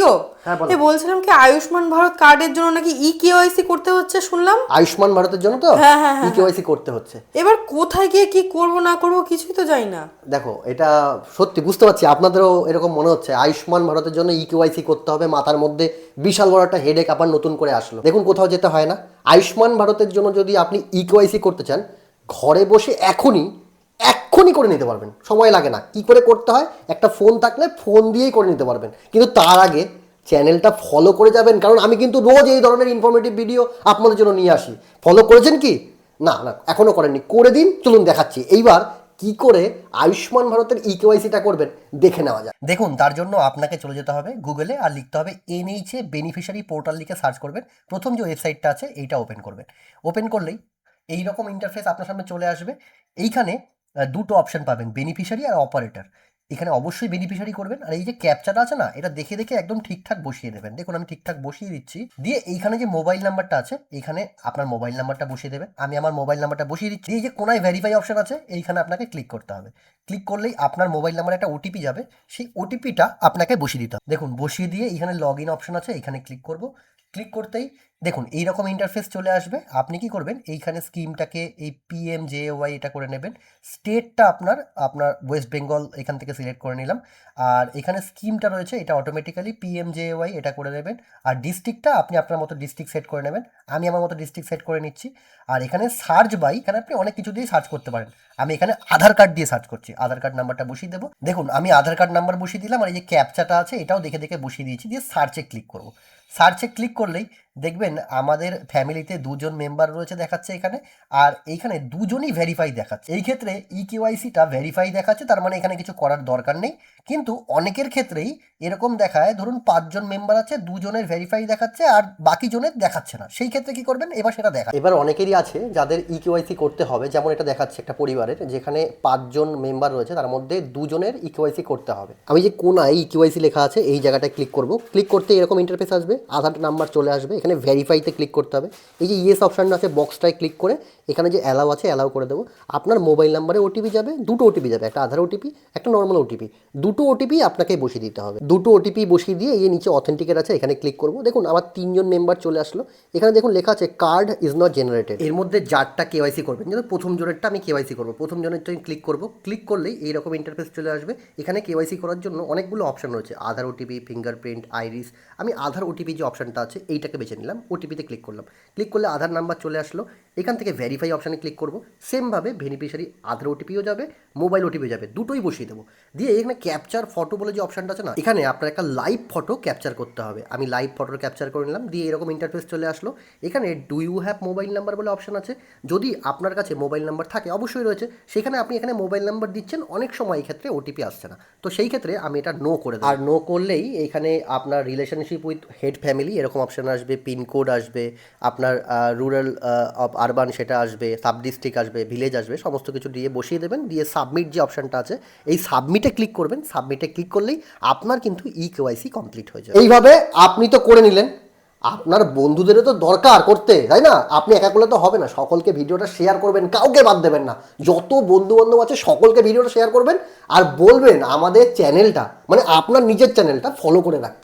গো, বলছিলাম কি আয়ুষ্মান ভারত কার্ডের জন্য নাকি কেওয়াইসি করতে হচ্ছে শুনলাম। আয়ুষ্মান ভারতের জন্য তো হ্যাঁ হ্যাঁ হ্যাঁ কেওয়াইসি করতে হচ্ছে। এবার কোথায় গিয়ে কি করব না করব কিছুই তো জানি না। দেখো এটা সত্যি বুঝতে পারছি আপনাদেরও এরকম মনে হচ্ছে আয়ুষ্মান ভারতের জন্য কেওয়াইসি করতে হবে, মাথার মধ্যে বিশাল বড় একটা হেডেক আবার নতুন করে আসলো। দেখুন কোথাও যেতে হয় না। আয়ুষ্মান ভারতের জন্য যদি আপনি কেওয়াইসি করতে চান, ঘরে বসে এক্ষুনি করে নিতে পারবেন, সময় লাগে না। কি করে করতে হয়, একটা ফোন থাকলে ফোন দিয়েই করে নিতে পারবেন। কিন্তু তার আগে চ্যানেলটা ফলো করে যাবেন, কারণ আমি কিন্তু রোজ এই ধরনের ইনফরমেটিভ ভিডিও আপনাদের জন্য নিয়ে আসি। ফলো করেছেন কি? না না এখনো করেননি, করে দিন। চলুন দেখাচ্ছি এইবার কি করে আয়ুষ্মান ভারতের কেওয়াইসিটা করবেন, দেখে নেওয়া যায়। দেখুন তার জন্য আপনাকে চলে যেতে হবে গুগলে, আর লিখতে হবে এনএইচএ বেনিফিশিয়ারি পোর্টাল, লিখে সার্চ করবেন। প্রথম যে ওয়েবসাইটটা আছে এইটা ওপেন করবেন। ওপেন করলেই এইরকম ইন্টারফেস আপনার সামনে চলে আসবে। এইখানে দুটো অপশন পাবেন, বেনিফিশিয়ারি আর অপারেটর। এখানে অবশ্যই বেনিফিশিয়ারি করবেন। আর এই যে ক্যাপচাটা আছে না, এটা দেখে দেখে একদম ঠিকঠাক বসিয়ে দেবেন। দেখুন আমি ঠিকঠাক বসিয়ে দিচ্ছি। দিয়ে এইখানে যে মোবাইল নাম্বারটা আছে, এইখানে আপনার মোবাইল নাম্বারটা বসিয়ে দেবেন। আমি আমার মোবাইল নাম্বারটা বসিয়ে দিচ্ছি। এই যে কোনায় ভেরিফাই অপশন আছে, এইখানে আপনাকে ক্লিক করতে হবে। ক্লিক করলেই আপনার মোবাইল নাম্বারে একটা ওটিপি যাবে, সেই ওটিপিটা আপনাকে বসিয়ে দিতে হবে। দেখুন বসিয়ে দিয়ে এইখানে লগ ইন অপশন আছে, এখানে ক্লিক করব। ক্লিক করতেই দেখুন এইরকম ইন্টারফেস চলে আসবে। আপনি কি করবেন, এইখানে স্কিমটাকে এই PMJAY এটা করে নেবেন। স্টেটটা আপনার আপনার ওয়েস্ট বেঙ্গল এখান থেকে সিলেক্ট করে নিলাম। আর এখানে স্কিমটা রয়েছে এটা অটোমেটিক্যালি PMJAY এটা করে নেবেন। আর ডিস্ট্রিক্টটা আপনি আপনার মতো ডিস্ট্রিক্ট সেট করে নেবেন। আমি আমার মতো ডিস্ট্রিক্ট সেট করে নিচ্ছি। আর এখানে সার্চ বাই, এখানে আপনি অনেক কিছু দিয়ে সার্চ করতে পারেন। আমি এখানে আধার কার্ড দিয়ে সার্চ করছি, আধার কার্ড নাম্বারটা বসিয়ে দেবো। দেখুন আমি আধার কার্ড নাম্বার বসিয়ে দিলাম, আর এই যে ক্যাপচাটা আছে এটাও দেখে দেখে বসিয়ে দিয়েছি। দিয়ে সার্চে ক্লিক করব। সার্চে ক্লিক করলেই দেখবেন আমাদের ফ্যামিলিতে দুজন মেম্বার রয়েছে দেখাচ্ছে এখানে। আর এইখানে দুজনই ভেরিফাই দেখাচ্ছে। এই ক্ষেত্রে কেওয়াইসিটা ভেরিফাই দেখাচ্ছে, তার মানে এখানে কিছু করার দরকার নেই। কিন্তু অনেকের ক্ষেত্রেই এরকম দেখায়, ধরুন 5জন মেম্বার আছে, দুজনের ভেরিফাই দেখাচ্ছে আর বাকি জনের দেখাচ্ছে না। সেই ক্ষেত্রে কি করবেন, এবার সেটা দেখা। এবার অনেকেরই আছে যাদের কেওয়াইসি করতে হবে, যেমন এটা দেখাচ্ছে একটা পরিবারের যেখানে 5জন মেম্বার রয়েছে, তার মধ্যে দুজনের কেওয়াইসি করতে হবে। আমি যে কোনায় কেওয়াইসি লেখা আছে এই জায়গাটায় ক্লিক করব। ক্লিক করতে এরকম ইন্টারফেস আসবে, আধার নাম্বার চলে আসবে। এখানে ভেরিফাইতে ক্লিক করতে হবে। এই যে ইয়েস অপশানটা আছে বক্সটায় ক্লিক করে এখানে যে অ্যালাউ আছে অ্যালাউ করে দেবো। আপনার মোবাইল নাম্বারে ওটিপি যাবে, দুটো ওটিপি যাবে, একটা আধার ওটিপি, একটা নর্মাল ওটিপি। দুটো ওটিপি আপনাকে বসিয়ে দিতে হবে। দুটো ওটিপি বসিয়ে দিয়ে এই নিচে অথেন্টিকেট আছে এখানে ক্লিক করব। দেখুন আমার 3জন মেম্বার চলে আসলো। এখানে দেখুন লেখা আছে কার্ড ইজ নট জেনারেটেড। এর মধ্যে যারটা কেওয়াইসি করবেন, যেমন প্রথম জনেরটা আমি কেওয়াইসি করবো, প্রথম জনেরটা আমি ক্লিক করব। ক্লিক করলেই এইরকম ইন্টারফেস চলে আসবে। এখানে কেওয়াইসি করার জন্য অনেকগুলো অপশন রয়েছে, আধার ওটিপি, ফিঙ্গারপ্রিন্ট, আইরিস। আমি আধার ওটিপি যে অপশনটা আছে এইটাকে বেছে নিলাম, ওটিপিতে ক্লিক করলাম। ক্লিক করলে আধার নাম্বার চলে আসলো। এখান থেকে ভেরিফাই অপশানে ক্লিক করব। সেমভাবে বেনিফিশিয়ারি আধার ওটিপিও যাবে, মোবাইল ওটিপিও যাবে, দুটোই বসিয়ে দেবো। দিয়ে এখানে ক্যাপচার ফটো বলে যে অপশানটা আছে না, এখানে আপনার একটা লাইভ ফটো ক্যাপচার করতে হবে। আমি লাইভ ফটো ক্যাপচার করে নিলাম। দিয়ে এরকম ইন্টারফেস চলে আসলো। এখানে do you have mobile number বলে অপশান আছে। যদি আপনার কাছে মোবাইল নাম্বার থাকে, অবশ্যই রয়েছে, সেখানে আপনি এখানে মোবাইল নাম্বার দিচ্ছেন, অনেক সময় এই ক্ষেত্রে ওটিপি আসছে না, তো সেই ক্ষেত্রে আমি এটা নো করে দিই। আর নো করলেই এখানে আপনার রিলেশনশিপ উইথ হেড ফ্যামিলি এরকম অপশান আসবে, পিনকোড আসবে, আপনার রুরাল অফ আরবান সেটা আসবে, সাব ডিস্ট্রিক্ট আসবে, ভিলেজ আসবে, সমস্ত কিছু দিয়ে বসিয়ে দেবেন। দিয়ে সাবমিট যে অপশানটা আছে এই সাবমিটে ক্লিক করবেন। সাবমিটে ক্লিক করলেই আপনার কিন্তু কেওয়াইসি কমপ্লিট হয়ে যাবে। এইভাবে আপনি তো করে নিলেন, আপনার বন্ধুদেরও তো দরকার করতে, তাই না? আপনি একা করলে তো হবে না, সকলকে ভিডিওটা শেয়ার করবেন, কাউকে বাদ দেবেন না। যত বন্ধু বান্ধব আছে সকলকে ভিডিওটা শেয়ার করবেন, আর বলবেন আমাদের চ্যানেলটা, মানে আপনার নিজের চ্যানেলটা ফলো করে রাখবেন।